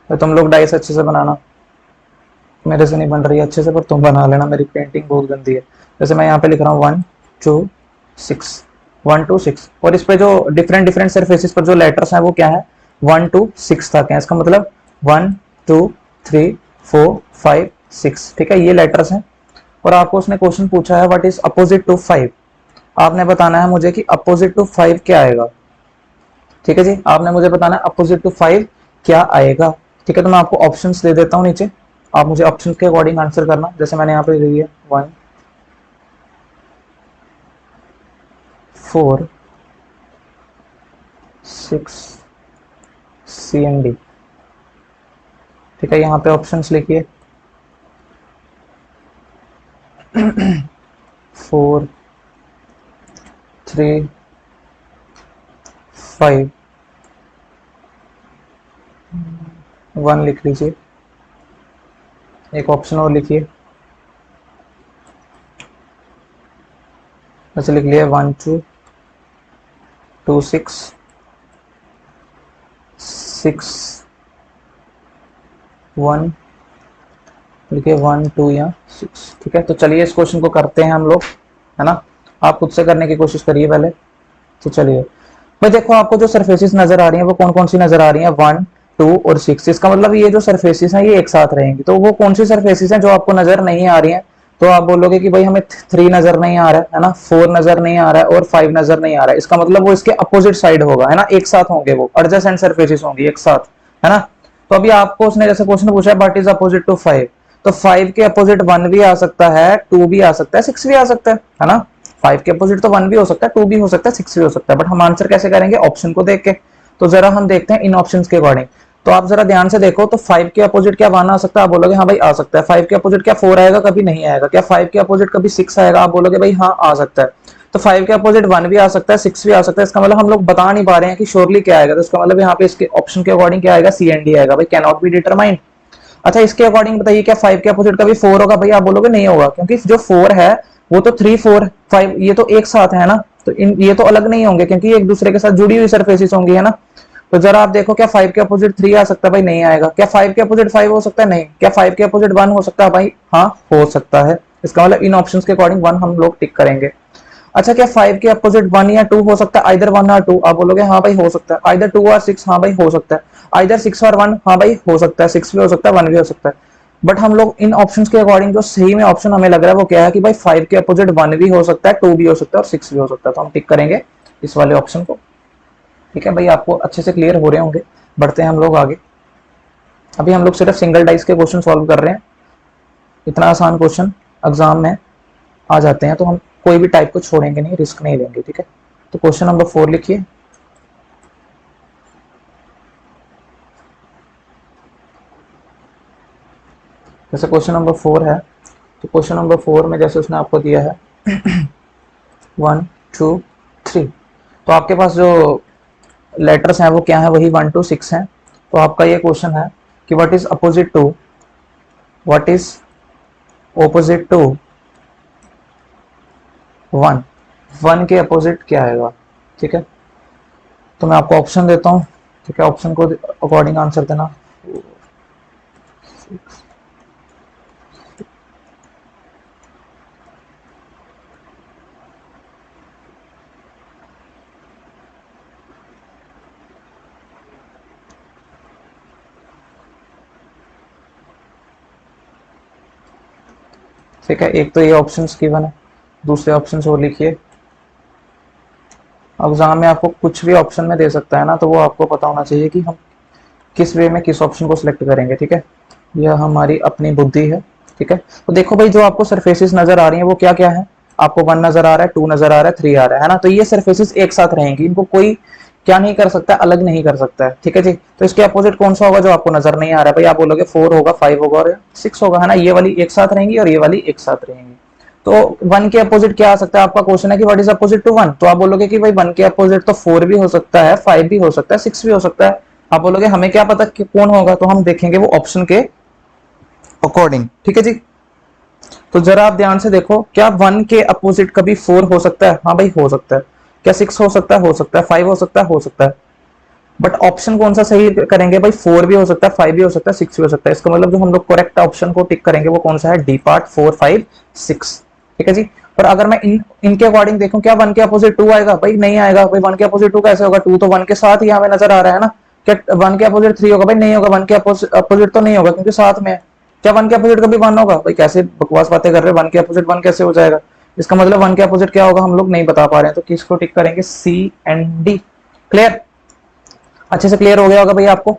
तो तुम लोग डाइस अच्छे से बनाना, मेरे से नहीं बन रही है अच्छे से, पर तुम बना लेना, मेरी पेंटिंग बहुत गंदी है। जैसे मैं यहाँ पे लिख रहा हूँ 1 2 6, 1 to 6, और इस पे जो डिफरेंट डिफरेंट सरफेसेस पर जो लेटर्स हैं वो क्या है, 1 to 6 तक है। इसका मतलब 1 2 3 4 5 6, ठीक है, ये लेटर्स हैं। और आपको उसने क्वेश्चन पूछा है व्हाट इज अपोजिट टू 5, आपने बताना है मुझे कि अपोजिट टू 5 क्या आएगा। ठीक है जी, आपने मुझे बताना है अपोजिट टू 5 क्या आएगा। ठीक है, तो मैं आपको ऑप्शंस दे देता हूँ नीचे, आप मुझे ऑप्शन के अकॉर्डिंग आंसर करना। जैसे मैंने यहाँ पे दे दिया 1 4 6 सी एंड डी। ठीक है, यहाँ पे ऑप्शंस लिखिए 4 3 5 1 लिख लीजिए, एक ऑप्शन और लिखिए, ऐसे लिख लिया 1 2 6 6 1 लिखिए 1 2 या 6। ठीक है, तो चलिए इस क्वेश्चन को करते हैं हम लोग, है ना। आप खुद से करने की कोशिश करिए पहले। तो चलिए भाई देखो, आपको जो सरफेसेस नजर आ रही हैं वो कौन कौन सी नजर आ रही हैं, 1 2 और 6। इसका मतलब ये जो सरफेसेस हैं ये एक साथ रहेंगी। तो वो कौन सी सरफेसेस हैं जो आपको नजर नहीं आ रही हैं, तो आप बोलोगे कि भाई हमें 3 नजर नहीं आ रहा है ना, 4 नजर नहीं आ रहा है और 5 नजर नहीं आ रहा है। इसका मतलब वो इसके अपोजिट साइड होगा, है ना, एक साथ होंगे, वो एडजेसेंट सरफेसेस होंगी एक साथ, है ना। तो अभी आपको उसने जैसे क्वेश्चन पूछा है व्हाट इज अपोजिट टू 5, तो 5 के अपोजिट 1 भी आ सकता है, 2 भी आ सकता है, 6 भी आ सकता है ना। 5 के अपोजिट तो 1 भी हो सकता है, 2 भी हो सकता है, 6 भी हो सकता है, बट हम आंसर कैसे करेंगे, ऑप्शन को देख के। तो जरा हम देखते हैं इन ऑप्शंस के अकॉर्डिंग। तो आप जरा ध्यान से देखो, तो 5 के अपोजिट क्या 1 आ सकता है, आप बोलोगे हाँ भाई आ सकता है। 5 के अपोजिट क्या 4 आएगा, कभी नहीं आएगा। क्या 5 के अपोजिट कभी 6 आएगा, आप बोलोगे भाई हाँ आ सकता है। तो 5 के अपोजिट 1 भी आ सकता है, 6 भी आ सकता है। इसका मतलब हम लोग बता नहीं पा रहे हैं कि श्योरली क्या आएगा। तो इसका मतलब यहाँ पे इसके ऑप्शन के अकॉर्डिंग क्या आएगा, सी एंड डी आएगा भाई, कैन नॉट बी डिटरमाइंड। अच्छा, इसके अकॉर्डिंग बताइए क्या 5 के अपोजिट का भी 4 होगा, भाई आप बोलोगे नहीं होगा, क्योंकि जो 4 है वो तो 3 4 5 ये तो एक साथ है ना। तो इन ये तो अलग नहीं होंगे, क्योंकि एक दूसरे के साथ जुड़ी हुई सरफेसेस होंगी, है ना। तो जरा आप देखो, क्या 5 के अपोजिट 3 आ सकता है, भाई नहीं आएगा। क्या 5 के अपोजिट 5 हो सकता है, नहीं। क्या 5 के अपोजिट 1 हो सकता है, भाई हाँ हो सकता है। इसका मतलब इन ऑप्शंस के अकॉर्डिंग 1 हम लोग टिक करेंगे। अच्छा, क्या 5 के अपोजिट 1 या 2 हो सकता है, आइदर 1 और 2, आप बोलोगे हाँ भाई हो सकता है। आइदर 2 और 6, हाँ भाई हो सकता है। आइदर 6 और 1, हाँ भाई हो सकता है। 6 भी हो सकता है, 1 भी हो सकता है। बट हम लोग इन ऑप्शंस के अकॉर्डिंग जो सही में ऑप्शन हमें लग रहा है वो क्या है कि भाई 5 के अपोजिट 1 भी हो सकता है, 2 भी हो सकता है और 6 भी हो सकता है। तो हम टिक करेंगे इस वाले ऑप्शन को। ठीक है भाई, आपको अच्छे से क्लियर हो रहे होंगे। बढ़ते हैं हम लोग आगे। अभी हम लोग सिर्फ सिंगल डाइस के क्वेश्चन सॉल्व कर रहे हैं। इतना आसान क्वेश्चन एग्जाम में आ जाते हैं, तो हम कोई भी टाइप को छोड़ेंगे नहीं, रिस्क नहीं लेंगे। ठीक है, तो क्वेश्चन नंबर 4 लिखिए। जैसे क्वेश्चन नंबर 4 है, तो क्वेश्चन नंबर 4 में जैसे उसने आपको दिया है 1 2 3, तो आपके पास जो लेटर्स हैं वो क्या है, वही 1 to 6 हैं। तो आपका ये क्वेश्चन है कि व्हाट इज अपोजिट टू 1, 1 के अपोजिट क्या आएगा। ठीक है, तो मैं आपको ऑप्शन देता हूँ। ठीक है, ऑप्शन को अकॉर्डिंग आंसर देना। ठीक है, एक तो ये ऑप्शंस गिवन है, दूसरे ऑप्शंस और लिखिए। एग्जाम में आपको कुछ भी ऑप्शन में दे सकता है ना, तो वो आपको पता होना चाहिए कि हम किस वे में किस ऑप्शन को सिलेक्ट करेंगे। ठीक है, यह हमारी अपनी बुद्धि है। ठीक है, तो देखो भाई, जो आपको सरफेसेस नजर आ रही हैं वो क्या क्या है, आपको 1 नजर आ रहा है, 2 नजर आ रहा है, 3 आ रहा है ना। तो ये सरफेसेस एक साथ रहेंगी, इनको कोई क्या नहीं कर सकता, अलग नहीं कर सकता है। ठीक है जी, तो इसके अपोजिट कौन सा होगा जो आपको नजर नहीं आ रहा है, भाई आप बोलोगे 4 होगा, 5 होगा और 6 होगा, है ना। ये वाली एक साथ रहेंगी और ये वाली एक साथ रहेंगी। तो 1 के अपोजिट क्या आ सकता है, आपका क्वेश्चन है कि व्हाट इज अपोजिट टू 1, तो आप बोलोगे कि भाई 1 के अपोजिट तो 4 भी हो सकता है, 5 भी हो सकता है, 6 भी हो सकता है। आप बोलोगे हमें क्या पता कि कौन होगा, तो हम देखेंगे वो ऑप्शन के अकॉर्डिंग। ठीक है जी, तो जरा आप ध्यान से देखो, क्या 1 के अपोजिट कभी 4 हो सकता है, हाँ भाई हो सकता है। क्या 6 हो सकता है, हो सकता है। 5 हो सकता है, हो सकता है। बट ऑप्शन कौन सा सही करेंगे भाई, 4 भी हो सकता है, 5 भी हो सकता है, 6 भी हो सकता है। इसका मतलब जो हम लोग करेक्ट ऑप्शन को टिक करेंगे वो कौन सा है, डी पार्ट 4 5 6। ठीक है जी, पर अगर मैं इनके अकॉर्डिंग देखूं, क्या 1 के अपोजिट 2 आएगा? भाई नहीं आएगा। भाई 1 के अपोजिट 2 कैसे होगा? 2 तो 1 के साथ ही हमें नजर आ रहा है ना। क्या 1 के अपोजिट 3 होगा? भाई नहीं होगा। 1 के अपोजिट तो नहीं होगा क्योंकि साथ में है। क्या 1 के अपोजिट कभी 1 होगा? भाई कैसे बकवास बातें कर रहे हैं, 1 के अपोजिट 1 कैसे हो जाएगा? इसका मतलब 1 के अपोजिट क्या होगा हम लोग नहीं बता पा रहे हैं। तो किसको टिक करेंगे? सी एंड डी। क्लियर? अच्छे से क्लियर हो गया होगा भाई आपको।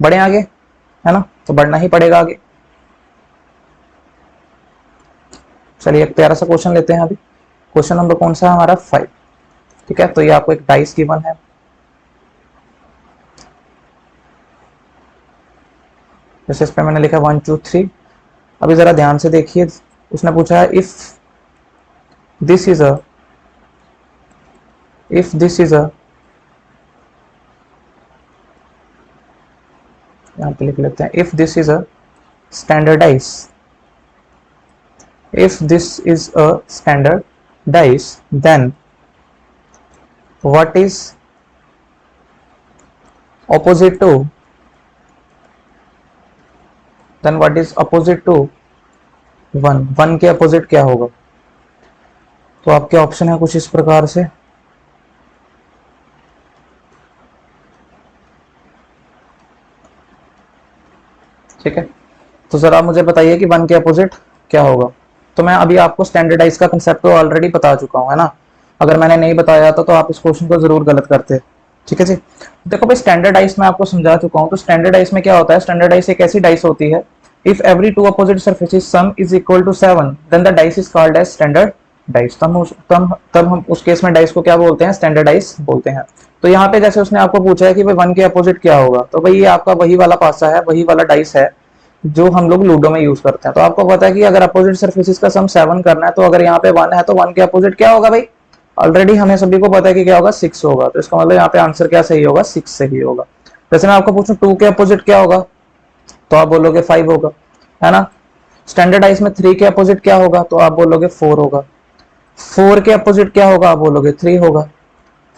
बढ़े आगे, है ना? तो बढ़ना ही पड़ेगा आगे। चलिए एक प्यारा सा क्वेश्चन लेते हैं अभी। क्वेश्चन नंबर कौन सा है हमारा? 5। ठीक है, तो ये आपको एक डाइस गिवन है। जैसे इस पे मैंने लिखा 1 2 3। अभी जरा ध्यान से देखिए, उसने पूछा है if this is a if this is a यहाँ पे लिख लेते हैं, if this is a standardise, if this is a standard dice, then what is opposite to one? One के अपोजिट क्या होगा? तो आपके ऑप्शन है कुछ इस प्रकार से। ठीक है, तो जरा मुझे बताइए कि 1 के अपोजिट क्या होगा। तो मैं अभी आपको स्टैंडर्डाइज का कंसेप्ट तो ऑलरेडी बता चुका हूं, है ना। अगर मैंने नहीं बताया था तो आप इस क्वेश्चन को जरूर गलत करते। ठीक है जी। देखो भाई, स्टैंडर्डाइज मैं आपको समझा चुका हूं। तो स्टैंडर्डाइज में क्या होता है? स्टैंडर्डाइज एक ऐसी डाइस होती है, if every two opposite surfaces sum is equal to 7 then the dice is called as standard dice. तब हम उस केस में डाइस को क्या बोलते हैं? स्टैंडर्डाइज बोलते हैं। तो यहाँ पे जैसे उसने आपको पूछा है कि भाई 1 के अपोजिट क्या होगा, तो भाई ये आपका वही वाला पासा है, वही वाला डाइस है जो हम लोग लूडो में यूज करते हैं। तो आपको पता है कि अगर अपोजिट सरफेसेस का सम 7 करना है, तो अगर यहाँ पे 1 है तो 1 के अपोजिट क्या होगा भाई? ऑलरेडी हमें सभी को पता है कि क्या होगा? 6 होगा। तो इसका मतलब यहाँ पे आंसर क्या सही होगा? 6 सही होगा। जैसे मैं आपको पूछूं 2 के अपोजिट क्या होगा, तो आप बोलोगे 5 होगा, है ना। स्टैंडर्डाइज में 3 के अपोजिट क्या होगा, तो आप बोलोगे 4 होगा। 4 के अपोजिट क्या होगा, आप बोलोगे 3 होगा।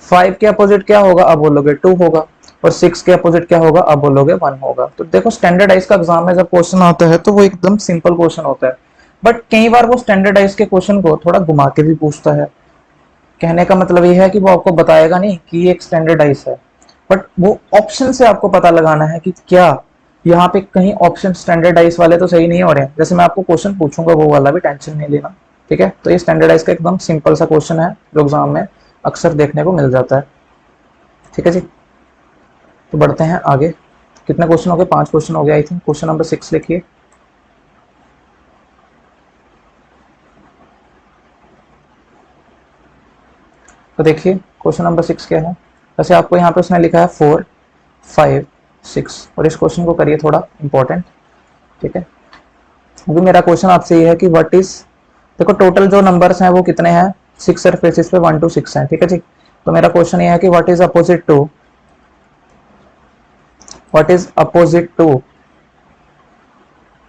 5 के अपोजिट क्या होगा, आप बोलोगे 2 होगा। और 6 के अपोजिट क्या होगा, आप बोलोगे 1 होगा। तो देखो, स्टैंडर्डाइज का एग्जाम में जब क्वेश्चन आता है तो वो एकदम सिंपल क्वेश्चन होता है, बट कई बार वो स्टैंडर्डाइज के क्वेश्चन को थोड़ा घुमा के भी पूछता है। कहने का मतलब ये है कि वो आपको बताएगा नहीं कि ये एक स्टैंडर्डाइज है, बट वो ऑप्शन से आपको पता लगाना है कि क्या यहाँ पे कहीं ऑप्शन स्टैंडर्डाइज वाले तो सही नहीं हो रहे हैं। जैसे मैं आपको क्वेश्चन पूछूंगा वो वाला भी टेंशन नहीं लेना। ठीक है, तो ये स्टैंडर्डाइज का एकदम सिंपल सा क्वेश्चन है जो एग्जाम में अक्सर देखने को मिल जाता है। ठीक है जी, तो बढ़ते हैं आगे। कितने क्वेश्चन हो गए? 5 क्वेश्चन हो गया आई थिंक। क्वेश्चन नंबर 6 लिखिए। तो देखिए क्वेश्चन नंबर 6 क्या है। वैसे आपको यहाँ पे उसने लिखा है 4 5 6, और इस क्वेश्चन को करिए थोड़ा इंपॉर्टेंट। ठीक है, अभी मेरा क्वेश्चन आपसे ये है कि व्हाट इज, देखो टोटल जो नंबर्स हैं वो कितने हैं? 6 सरफेसेस पे 1 to 6 हैं। ठीक है जी, तो मेरा क्वेश्चन ये है कि व्हाट इज अपोजिट टू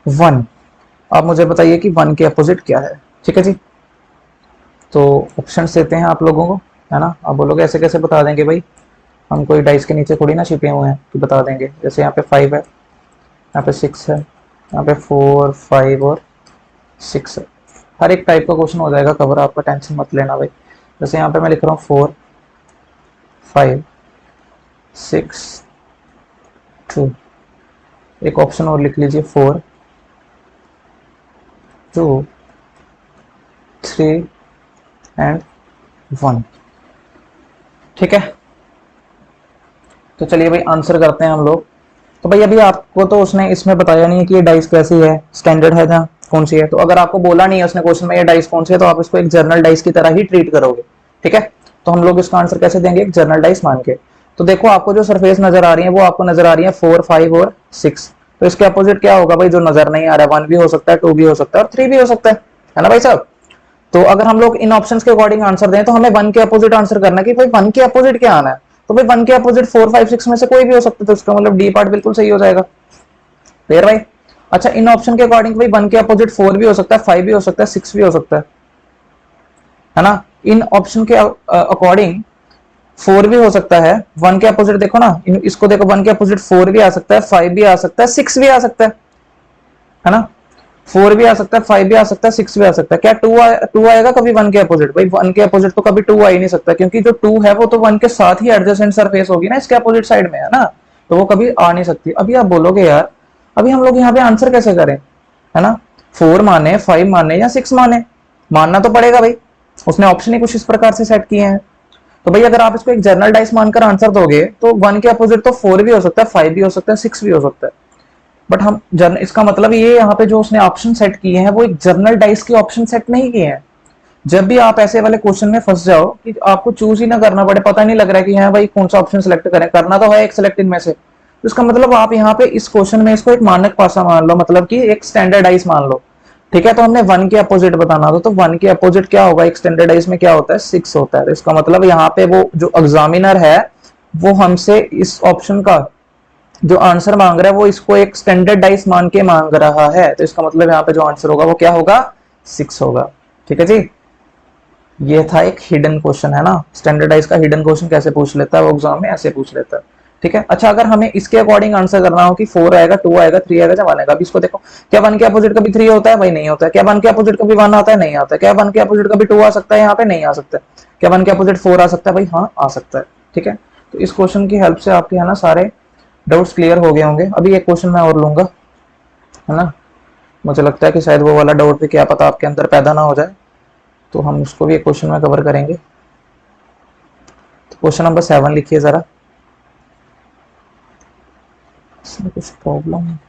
1। आप मुझे बताइए कि 1 के अपोजिट क्या है। ठीक है जी, तो ऑप्शन देते हैं आप लोगों को, है ना। आप बोलोगे ऐसे कैसे बता देंगे भाई, हम कोई डाइस के नीचे थोड़ी ना छिपे हुए हैं कि बता देंगे। जैसे यहाँ पे 5 है, यहाँ पे 6 है, यहाँ पे 4 5 और 6 है। हर एक टाइप का क्वेश्चन हो जाएगा कवर, आपका टेंशन मत लेना भाई। जैसे यहाँ पे मैं लिख रहा हूँ 4 5 6 2। एक ऑप्शन और लिख लीजिए 4 2 3 एंड 1। ठीक है, तो चलिए भाई आंसर करते हैं हम लोग। तो भाई अभी आपको तो उसने इसमें बताया नहीं है कि ये डाइस कैसी है, स्टैंडर्ड है ना कौन सी है। तो अगर आपको बोला नहीं है उसने क्वेश्चन में ये डाइस कौन सी है, तो आप इसको एक जर्नल डाइस की तरह ही ट्रीट करोगे। ठीक है, तो हम लोग इसका आंसर कैसे देंगे? एक जर्नल डाइस मान के। तो देखो आपको जो सरफेस नजर आ रही है वो आपको नजर आ रही है 4 5 और 6। तो इसके अपोजिट क्या होगा भाई? जो नजर नहीं आ रहा है, 1 भी हो सकता है, 2 भी हो सकता है और 3 भी हो सकता है ना भाई साहब। तो अगर हम लोग इन ऑप्शंस के अकॉर्डिंग आंसर दें तो हमें 1 के अपोजिट आंसर करना है कि भाई 1 के अपोजिट क्या आना है। तो भाई 1 के अपोजिट 4 5 6 में से कोई भी हो सकता है, तो इसका मतलब डी पार्ट बिल्कुल सही हो जाएगा। क्लियर भाई? अच्छा, इन ऑप्शन के अकॉर्डिंग भाई 1 के अपोजिट 4 भी हो सकता है, 5 भी हो सकता है, 6 भी हो सकता है ना। इन ऑप्शन के अकॉर्डिंग 4 भी हो सकता है। 1 के अपोजिट देखो ना, इसको देखो, 1 के अपोजिट 4 भी आ सकता है, 5 भी आ सकता है, 6 भी आ सकता है ना। 4 भी आ सकता है, 5 भी आ सकता है, 6 भी आ सकता है। क्या 2 आएगा कभी 1 के अपोजिट? भाई 1 के अपोजिट तो कभी 2 आ ही नहीं सकता, क्योंकि जो 2 है वो तो 1 के साथ ही एडजेसेंट सरफेस होगी ना, इसके अपोजिट साइड में, है ना, तो वो कभी आ नहीं सकती। अभी आप बोलोगे यार अभी हम लोग यहाँ पे आंसर कैसे करें, है ना, 4 माने, 5 माने या 6 माने, मानना तो पड़ेगा भाई, उसने ऑप्शन ही कुछ इस प्रकार से सेट किए हैं। तो भाई अगर आप इसको एक जर्नल डाइस मानकर आंसर दोगे तो 1 के अपोजिट तो 4 भी हो सकता है, 5 भी हो सकता है, 6 भी हो सकता है। बट हम जर्नल, इसका मतलब ये यहाँ पे जो उसने ऑप्शन सेट किए हैं वो एक जर्नल डाइस के ऑप्शन सेट नहीं किए हैं। जब भी आप ऐसे वाले क्वेश्चन में फंस जाओ कि आपको चूज ही ना करना पड़े, पता नहीं लग रहा है कि हाँ भाई कौन सा ऑप्शन सेलेक्ट करें, करना तो है एक सेलेक्ट इनमें से, तो इसका मतलब आप यहाँ पे इस क्वेश्चन में इसको एक मानक पासा मान लो, मतलब कि एक स्टैंडर्डाइज मान लो। ठीक है, तो हमने 1 के अपोजिट बताना था, तो 1 के अपोजिट क्या होगा, एक स्टैंडर्डाइज में क्या होता है, 6 होता है। तो इसका मतलब यहाँ पे वो जो एग्जामिनर है वो हमसे इस ऑप्शन का जो आंसर मांग रहा है वो इसको एक स्टैंडर्डाइज मान के मांग रहा है, तो इसका मतलब यहाँ पे जो आंसर होगा वो क्या होगा, 6 होगा। ठीक है जी, ये था एक हिडन क्वेश्चन, है ना, स्टैंडर्डाइज का हिडन क्वेश्चन कैसे पूछ लेता है वो एग्जाम में, ऐसे पूछ लेता है। ठीक है, अच्छा अगर हमें इसके अकॉर्डिंग आंसर करना हो कि 4 आएगा, 2 आएगा, 3 आएगा या 1 आएगा, अभी इसको देखो, क्या 1 के अपोजिट कभी 3 होता है, भाई नहीं होता है। क्या 1 के अपोजिट कभी 1 आता है, नहीं आता है। क्या 1 के अपोजिट कभी 2 आ सकता है, यहाँ पे नहीं आ सकता है। क्या 1 के अपोजिट 4 आ सकता है, भाई हाँ आ सकता है। ठीक है, तो इस क्वेश्चन की हेल्प से आपके है ना सारे डाउट्स क्लियर हो गए होंगे। अभी एक क्वेश्चन मैं और लूंगा, है ना, मुझे लगता है कि शायद वो वाला डाउट भी क्या पता आपके अंदर पैदा ना हो जाए, तो हम उसको भी एक क्वेश्चन में कवर करेंगे। तो क्वेश्चन नंबर 7 लिखिए जरा, इसमें कुछ प्रॉब्लम है।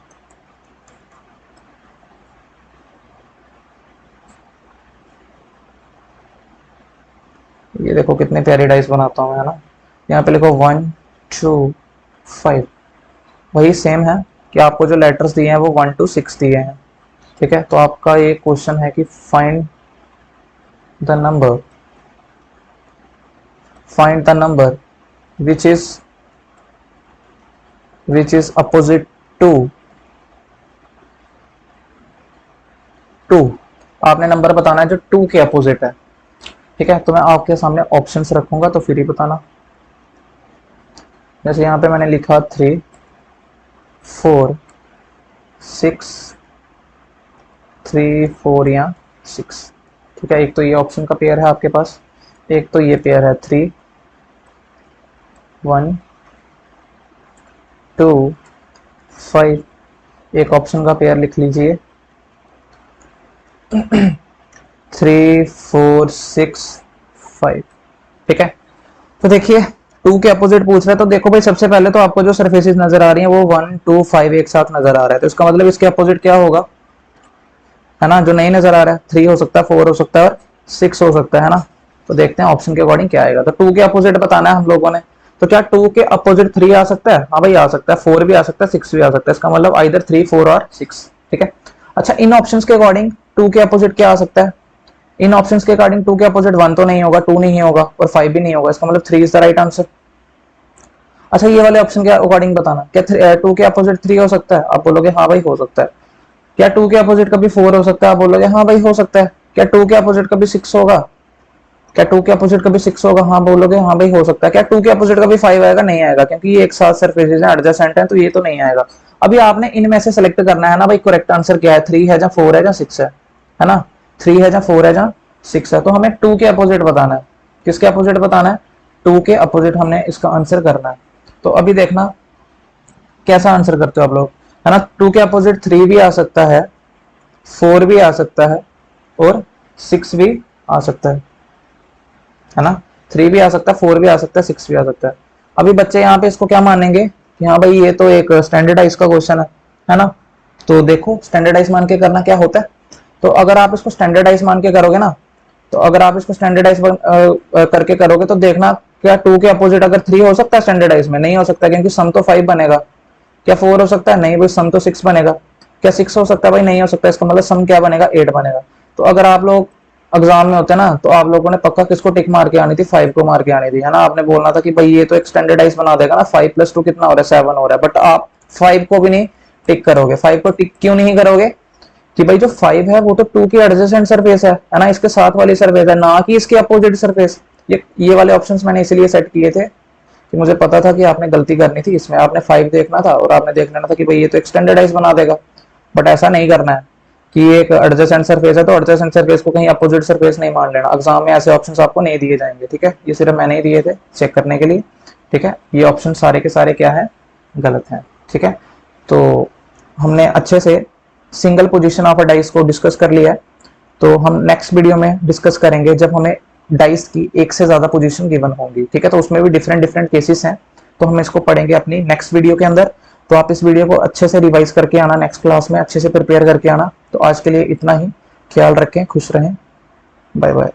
ये देखो कितने प्यारे डाइस बनाता हूँ, है ना, यहाँ पे लिखो 1 2 5, वही सेम है कि आपको जो लेटर्स दिए हैं वो 1 to 6 दिए हैं। ठीक है, तो आपका ये क्वेश्चन है कि find the number, find the number which is opposite to 2। आपने नंबर बताना है जो 2 के अपोजिट है। ठीक है, तो मैं आपके सामने ऑप्शंस रखूंगा तो फिर ही बताना। जैसे यहाँ पे मैंने लिखा 3 4 6, 3 4 या 6। ठीक है, एक तो ये ऑप्शन का पेयर है आपके पास, एक तो ये पेयर है 3 1 2 5, एक ऑप्शन का पेयर लिख लीजिए 3 4 6 5। ठीक है, तो देखिए 2 के अपोजिट पूछ रहा है, तो देखो भाई सबसे पहले तो आपको जो सरफेसेस नजर आ रही हैं वो 1 2 5 एक साथ नजर आ रहा है, तो इसका मतलब इसके अपोजिट क्या होगा, है ना, जो नहीं नजर आ रहा है 3 हो सकता है, 4 हो सकता है और 6 हो सकता है ना। तो देखते हैं ऑप्शन के अकॉर्डिंग क्या आएगा। तो 2 के अपोजिट बताना है हम लोगों ने, तो क्या 2 के अपोजिट 3 आ सकता है, हाँ भाई आ सकता है, 4 भी आ सकता है, 6 भी आ सकता है, इसका मतलब आइदर 3 4 और 6। ठीक है, अच्छा इन ऑप्शंस के अकॉर्डिंग 2 के अपोजिट क्या आ सकता है, इन ऑप्शंस के अकॉर्डिंग 2 के अपोजिट 1 तो नहीं होगा, 2 नहीं होगा और 5 भी नहीं होगा, इसका मतलब 3 इज द राइट आंसर। अच्छा ये वाले ऑप्शन के अकॉर्डिंग बताना, क्या 2 के अपोजिट 3 हो सकता है, आप बोलोगे हाँ भाई हो सकता है। क्या 2 के अपोजिट कभी 4 हो सकता है, आप बोलोगे हाँ भाई हो सकता है। क्या 2 के अपोजिट कभी 6 होगा, क्या 2 के अपोजिट कभी 6 होगा, हाँ बोलोगे हाँ भाई हो सकता है। क्या 2 के अपोजिट कभी 5 आएगा, नहीं आएगा, क्योंकि ये एक साथ सरफेसेस हैं, एडजेसेंट हैं, तो ये तो नहीं आएगा। अभी आपने इनमें से सेलेक्ट करना है ना भाई, करेक्ट आंसर क्या है, 3 है या 4 है या 6 है ना, 3 है या 4 है या 6 है। तो हमें 2 के अपोजिट बताना है, किसके अपोजिट बताना है, 2 के अपोजिट हमने इसका आंसर करना है। तो अभी देखना कैसा आंसर करते हो आप लोग, है ना, 2 के अपोजिट 3 भी आ सकता है, 4 भी आ सकता है और 6 भी आ सकता है ना, 3 भी आ सकता है, 4 भी आ सकता है, 6 भी आ सकता है। अभी बच्चे यहाँ पे इसको क्या मानेंगे कि हाँ भाई ये तो एक स्टैंडर्डाइज का क्वेश्चन है ना। तो देखो स्टैंडर्डाइज मान के करना क्या होता है, तो अगर आप इसको स्टैंडर्डाइज मान के करोगे ना, तो अगर आप इसको स्टैंडर्डाइज करके करोगे तो देखना क्या 2 के अपोजिट अगर 3 हो सकता है स्टैंडर्डाइज में, नहीं हो सकता, क्योंकि सम तो 5 बनेगा। क्या 4 हो सकता है, नहीं भाई सम तो 6 बनेगा। क्या 6 हो सकता है, भाई नहीं हो सकता, इसका मतलब सम क्या बनेगा, 8 बनेगा। तो अगर आप लोग एग्जाम में होते ना तो आप लोगों ने पक्का किसको टिक मार के आनी थी, 5 को मार के आनी थी, है ना। आपने बोलना था कि भाई ये तो एक स्टैंडर्डाइज बना देगा ना, 5 + 2 कितना हो रहा है, 7 हो रहा है, बट आप 5 को भी नहीं टिक करोगे। 5 को टिक क्यों नहीं करोगे, कि भाई जो 5 है वो तो 2 की एडजेसेंट सरफेस है ना, इसके साथ वाली सरफेस है, ना कि इसके अपोजिट सरफेस। ये वाले ऑप्शंस मैंने इसलिए सेट किए थे कि मुझे पता था कि आपने गलती करनी थी, इसमें आपने 5 देखना था और आपने देख लेना था कि भाई ये तो एक स्टैंडर्डाइज बना देगा, बट ऐसा नहीं करना है। कि ये एक एडजेसेंट सरफेस है तो एडजेसेंट सरफेस को कहीं अपोजिट सरफेस नहीं मान लेना। एग्जाम में ऐसे ऑप्शंस आपको नहीं दिए जाएंगे, ठीक है। ये सिर्फ मैंने ही दिए थे चेक करने के लिए, ठीक है। ये ऑप्शन सारे के सारे क्या है, गलत है, ठीक है। तो हमने अच्छे से single position of a dice को डिस्कस कर लिया है। तो हम नेक्स्ट वीडियो में डिस्कस करेंगे जब हमें डाइस की एक से ज्यादा पोजीशन गिवन होंगी, ठीक है। तो उसमें भी डिफरेंट डिफरेंट केसेस हैं, तो हम इसको पढ़ेंगे अपनी नेक्स्ट वीडियो के अंदर। तो आप इस वीडियो को अच्छे से रिवाइज करके आना, नेक्स्ट क्लास में अच्छे से प्रिपेयर करके आना। तो आज के लिए इतना ही, ख्याल रखें, खुश रहें, बाय बाय।